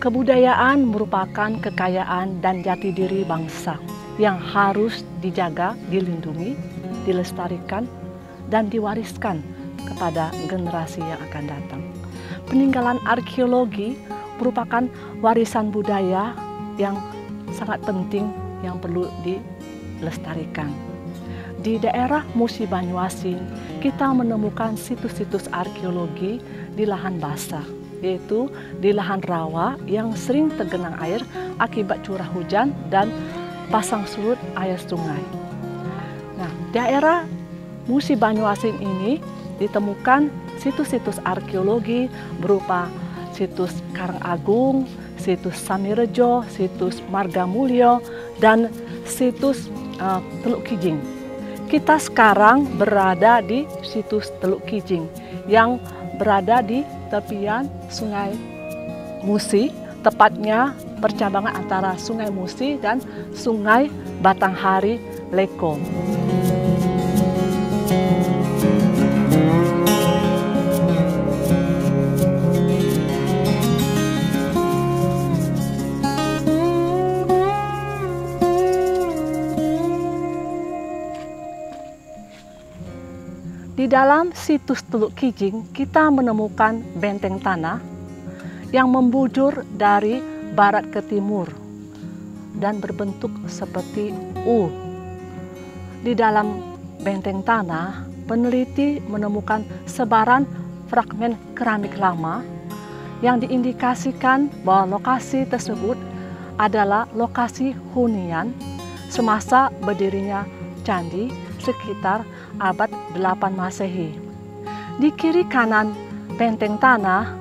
Kebudayaan merupakan kekayaan dan jati diri bangsa yang harus dijaga, dilindungi, dilestarikan, dan diwariskan kepada generasi yang akan datang. Peninggalan arkeologi merupakan warisan budaya yang sangat penting yang perlu dilestarikan. Di daerah Musi Banyuasin, kita menemukan situs-situs arkeologi di lahan basah, yaitu di lahan rawa yang sering tergenang air akibat curah hujan dan pasang surut air sungai. Nah, daerah Musi Banyuasin ini ditemukan situs-situs arkeologi berupa situs Karangagung, situs Samirejo, situs Margamulyo, dan situs Teluk Kijing. Kita sekarang berada di situs Teluk Kijing yang berada di tepian Sungai Musi, tepatnya percabangan antara Sungai Musi dan Sungai Batanghari Leko. Di dalam situs Teluk Kijing, kita menemukan benteng tanah yang membujur dari barat ke timur dan berbentuk seperti U. Di dalam benteng tanah, peneliti menemukan sebaran fragmen keramik lama yang diindikasikan bahwa lokasi tersebut adalah lokasi hunian semasa berdirinya candi sekitar abad 8 Masehi. Di kiri kanan benteng tanah,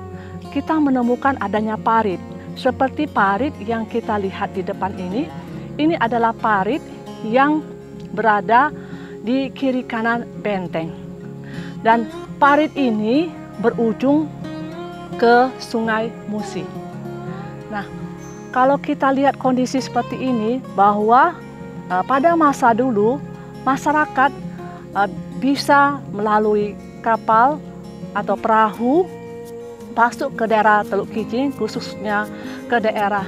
kita menemukan adanya parit. Seperti parit yang kita lihat di depan ini adalah parit yang berada di kiri kanan benteng. Dan parit ini berujung ke Sungai Musi. Nah, kalau kita lihat kondisi seperti ini, bahwa pada masa dulu masyarakat bisa melalui kapal atau perahu masuk ke daerah Teluk Kijing, khususnya ke daerah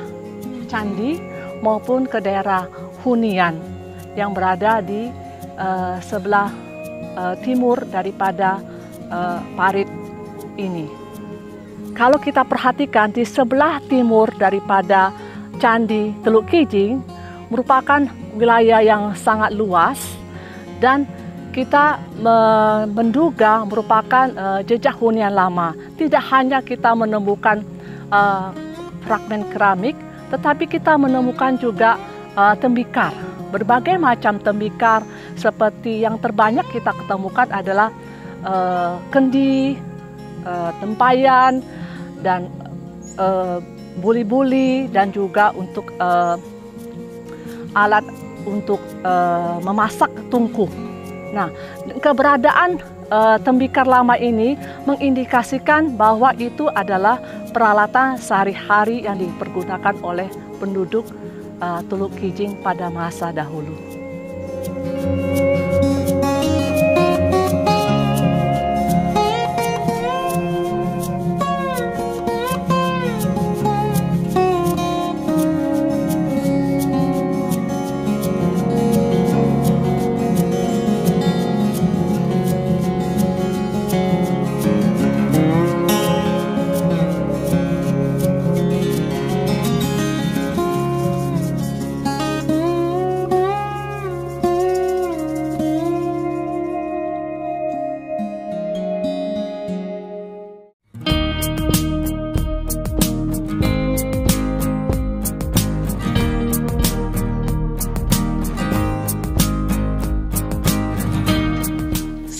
candi maupun ke daerah hunian yang berada di sebelah timur daripada parit ini. Kalau kita perhatikan di sebelah timur daripada candi Teluk Kijing merupakan wilayah yang sangat luas, dan kita menduga merupakan jejak hunian lama. Tidak hanya kita menemukan fragmen keramik, tetapi kita menemukan juga tembikar. Berbagai macam tembikar, seperti yang terbanyak kita ketemukan adalah kendi, tempayan, dan buli-buli, dan juga untuk alat untuk memasak tungku. Nah, keberadaan tembikar lama ini mengindikasikan bahwa itu adalah peralatan sehari-hari yang dipergunakan oleh penduduk Teluk Kijing pada masa dahulu.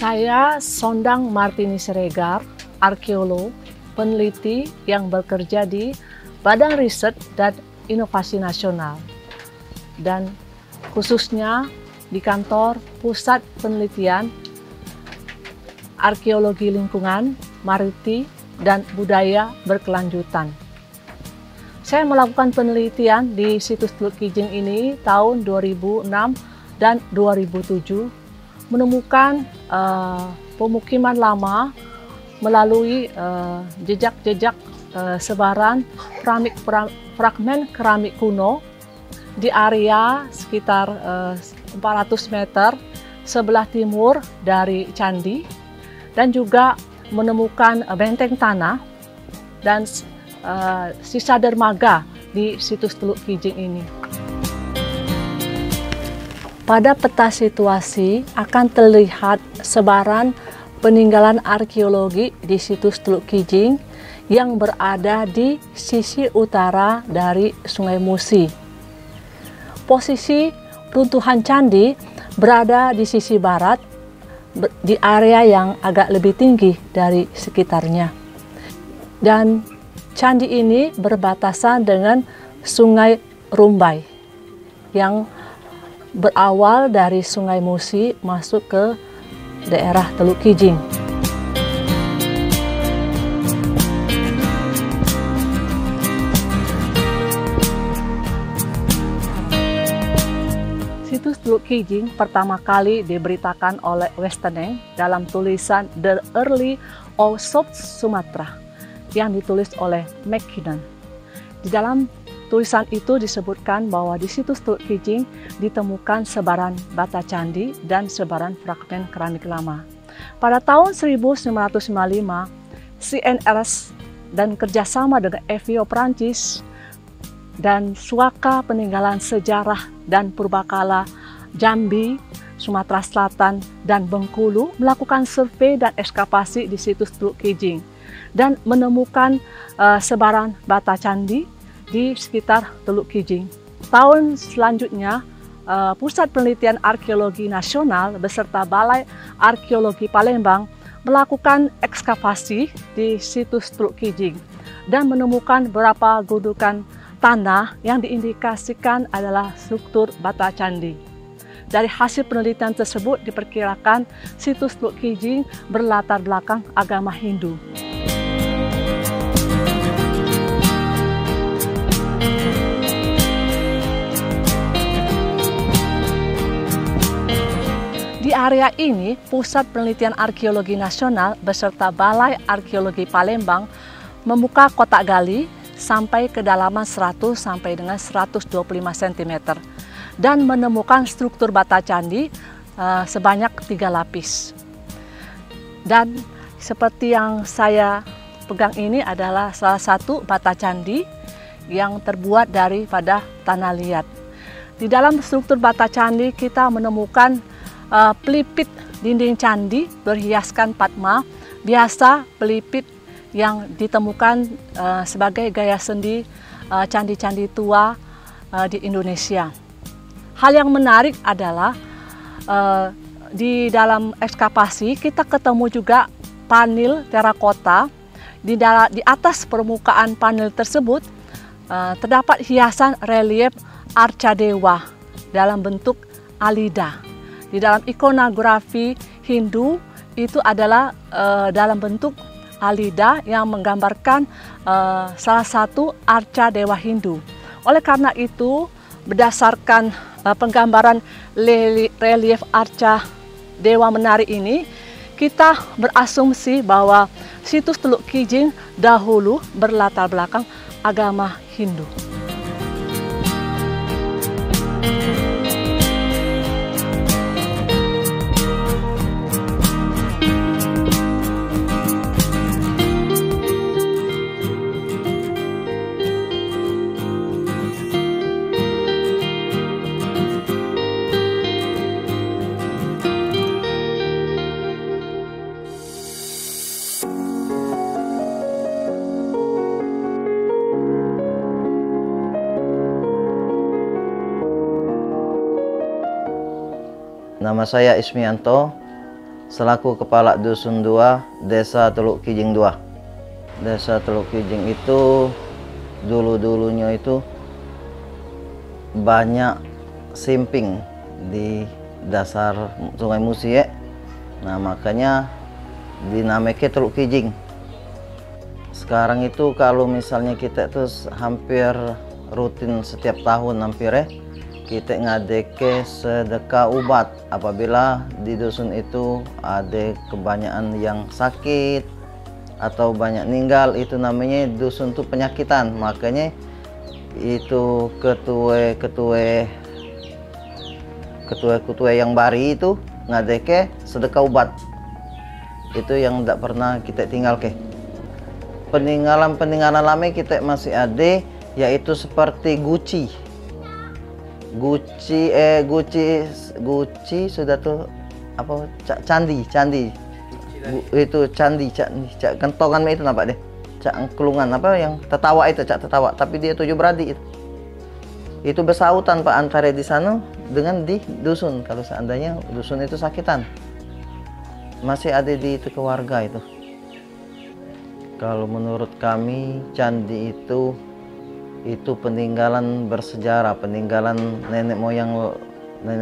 Saya Sondang Martini Siregar, arkeolog, peneliti yang bekerja di Badan Riset dan Inovasi Nasional. Dan khususnya di kantor Pusat Penelitian Arkeologi Lingkungan, Mariti, dan Budaya Berkelanjutan. Saya melakukan penelitian di situs Teluk Kijing ini tahun 2006 dan 2007, menemukan pemukiman lama melalui jejak-jejak sebaran fragmen keramik kuno di area sekitar 400 meter sebelah timur dari candi, dan juga menemukan benteng tanah dan sisa dermaga di situs Teluk Kijing ini. Pada peta situasi akan terlihat sebaran peninggalan arkeologi di situs Teluk Kijing yang berada di sisi utara dari Sungai Musi. Posisi runtuhan candi berada di sisi barat, di area yang agak lebih tinggi dari sekitarnya. Dan candi ini berbatasan dengan Sungai Rumbai yang berawal dari Sungai Musi masuk ke daerah Teluk Kijing. Situs Teluk Kijing pertama kali diberitakan oleh Westeneng dalam tulisan The Early of South Sumatra yang ditulis oleh McKinnon. Di dalam tulisan itu disebutkan bahwa di situs Teluk Kijing ditemukan sebaran bata candi dan sebaran fragmen keramik lama. Pada tahun 1955, CNRS dan kerjasama dengan FIO Prancis dan Suaka Peninggalan Sejarah dan Purbakala Jambi, Sumatera Selatan, dan Bengkulu melakukan survei dan ekskavasi di situs Teluk Kijing dan menemukan sebaran bata candi di sekitar Teluk Kijing. Tahun selanjutnya, Pusat Penelitian Arkeologi Nasional beserta Balai Arkeologi Palembang melakukan ekskavasi di situs Teluk Kijing dan menemukan beberapa gundukan tanah yang diindikasikan adalah struktur bata candi. Dari hasil penelitian tersebut diperkirakan situs Teluk Kijing berlatar belakang agama Hindu. Di area ini, Pusat Penelitian Arkeologi Nasional beserta Balai Arkeologi Palembang membuka kotak gali sampai kedalaman 100 sampai dengan 125 cm dan menemukan struktur bata candi sebanyak 3 lapis. Dan seperti yang saya pegang ini adalah salah satu bata candi yang terbuat daripada tanah liat. Di dalam struktur bata candi kita menemukan pelipit dinding candi berhiaskan padma, biasa pelipit yang ditemukan sebagai gaya sendi candi-candi tua di Indonesia. Hal yang menarik adalah di dalam ekskavasi kita ketemu juga panel terakota. Di atas permukaan panel tersebut terdapat hiasan relief arca dewa dalam bentuk alida. Di dalam ikonografi Hindu itu adalah dalam bentuk alida yang menggambarkan salah satu arca dewa Hindu. Oleh karena itu, berdasarkan penggambaran relief arca dewa menari ini, kita berasumsi bahwa situs Teluk Kijing dahulu berlatar belakang agama Hindu. Nama saya Ismianto, selaku Kepala Dusun 2, Desa Teluk Kijing 2. Desa Teluk Kijing itu dulu-dulunya itu banyak simping di dasar Sungai Musi ya. Nah makanya dinamiknya Teluk Kijing. Sekarang itu kalau misalnya kita terus hampir rutin setiap tahun hampir ya, kita ngadeke sedekah ubat apabila di dusun itu ada kebanyakan yang sakit atau banyak meninggal. Itu namanya dusun tuh penyakitan. Makanya itu ketua yang bari itu ngadeke sedekah ubat. Itu yang tidak pernah kita tinggal ke. Peninggalan lama kita masih ada, yaitu seperti Guci sudah tuh apa candi itu candi kentongan itu nampak deh, kelungan apa yang tertawa itu tertawa, tapi dia 7 beradik itu bersautan Pak antara di sana dengan di dusun. Kalau seandainya dusun itu sakitan, masih ada di itu keluarga itu. Kalau menurut kami candi itu peninggalan bersejarah, peninggalan nenek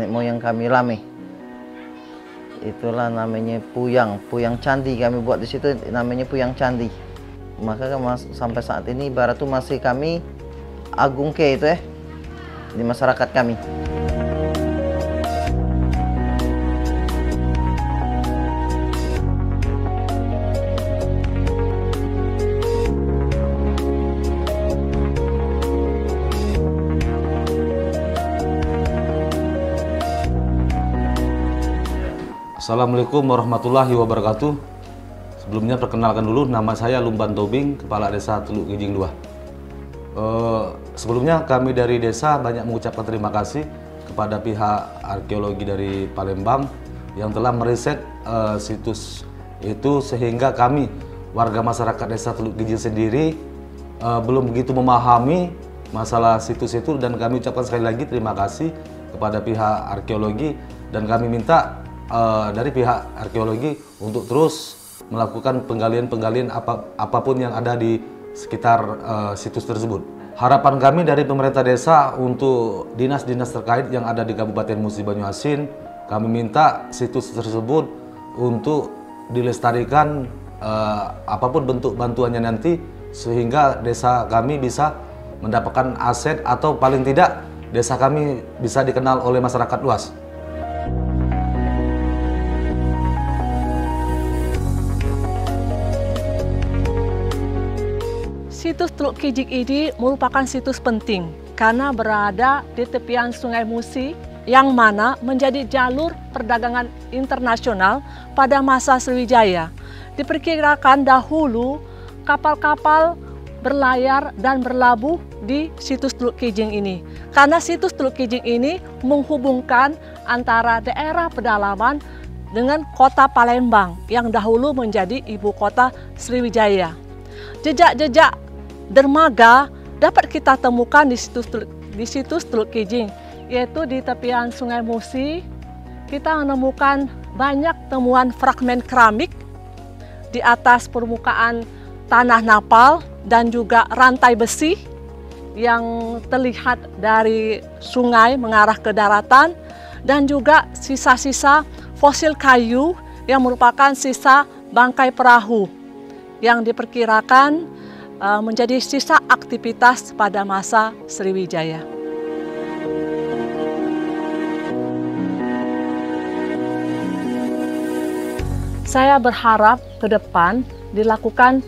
moyang kami lama. Itulah namanya puyang candi kami buat di situ, namanya puyang candi. Maka sampai saat ini ibarat itu masih kami agung ke itu ya di masyarakat kami. Assalamualaikum warahmatullahi wabarakatuh. Sebelumnya perkenalkan dulu, nama saya Lumban Tobing, Kepala Desa Teluk Kijing 2. Sebelumnya kami dari desa banyak mengucapkan terima kasih kepada pihak arkeologi dari Palembang yang telah meriset situs itu, sehingga kami warga masyarakat desa Teluk Kijing sendiri belum begitu memahami masalah situs itu, dan kami ucapkan sekali lagi terima kasih kepada pihak arkeologi, dan kami minta dari pihak arkeologi untuk terus melakukan penggalian apapun yang ada di sekitar situs tersebut. Harapan kami dari pemerintah desa untuk dinas-dinas terkait yang ada di Kabupaten Musi Banyuasin, kami minta situs tersebut untuk dilestarikan apapun bentuk bantuannya nanti, sehingga desa kami bisa mendapatkan aset atau paling tidak desa kami bisa dikenal oleh masyarakat luas. Situs Teluk Kijing ini merupakan situs penting karena berada di tepian Sungai Musi yang mana menjadi jalur perdagangan internasional pada masa Sriwijaya. Diperkirakan dahulu kapal-kapal berlayar dan berlabuh di situs Teluk Kijing ini. Karena situs Teluk Kijing ini menghubungkan antara daerah pedalaman dengan kota Palembang yang dahulu menjadi ibu kota Sriwijaya. Jejak-jejak dermaga dapat kita temukan di situs Teluk Kijing, yaitu di tepian Sungai Musi. Kita menemukan banyak temuan fragmen keramik di atas permukaan tanah napal dan juga rantai besi yang terlihat dari sungai mengarah ke daratan, dan juga sisa-sisa fosil kayu yang merupakan sisa bangkai perahu yang diperkirakan menjadi sisa aktivitas pada masa Sriwijaya. Saya berharap ke depan dilakukan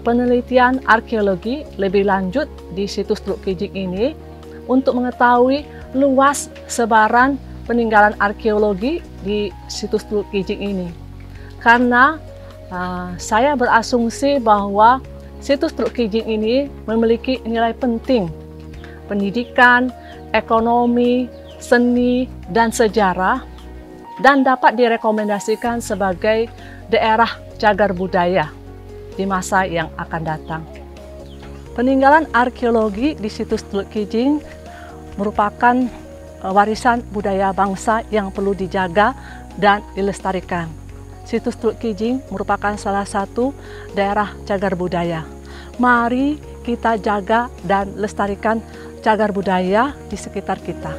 penelitian arkeologi lebih lanjut di situs Teluk Kijing ini untuk mengetahui luas sebaran peninggalan arkeologi di situs Teluk Kijing ini. Karena saya berasumsi bahwa situs Teluk Kijing ini memiliki nilai penting pendidikan, ekonomi, seni, dan sejarah, dan dapat direkomendasikan sebagai daerah cagar budaya di masa yang akan datang. Peninggalan arkeologi di situs Teluk Kijing merupakan warisan budaya bangsa yang perlu dijaga dan dilestarikan. Situs Teluk Kijing merupakan salah satu daerah cagar budaya. Mari kita jaga dan lestarikan cagar budaya di sekitar kita.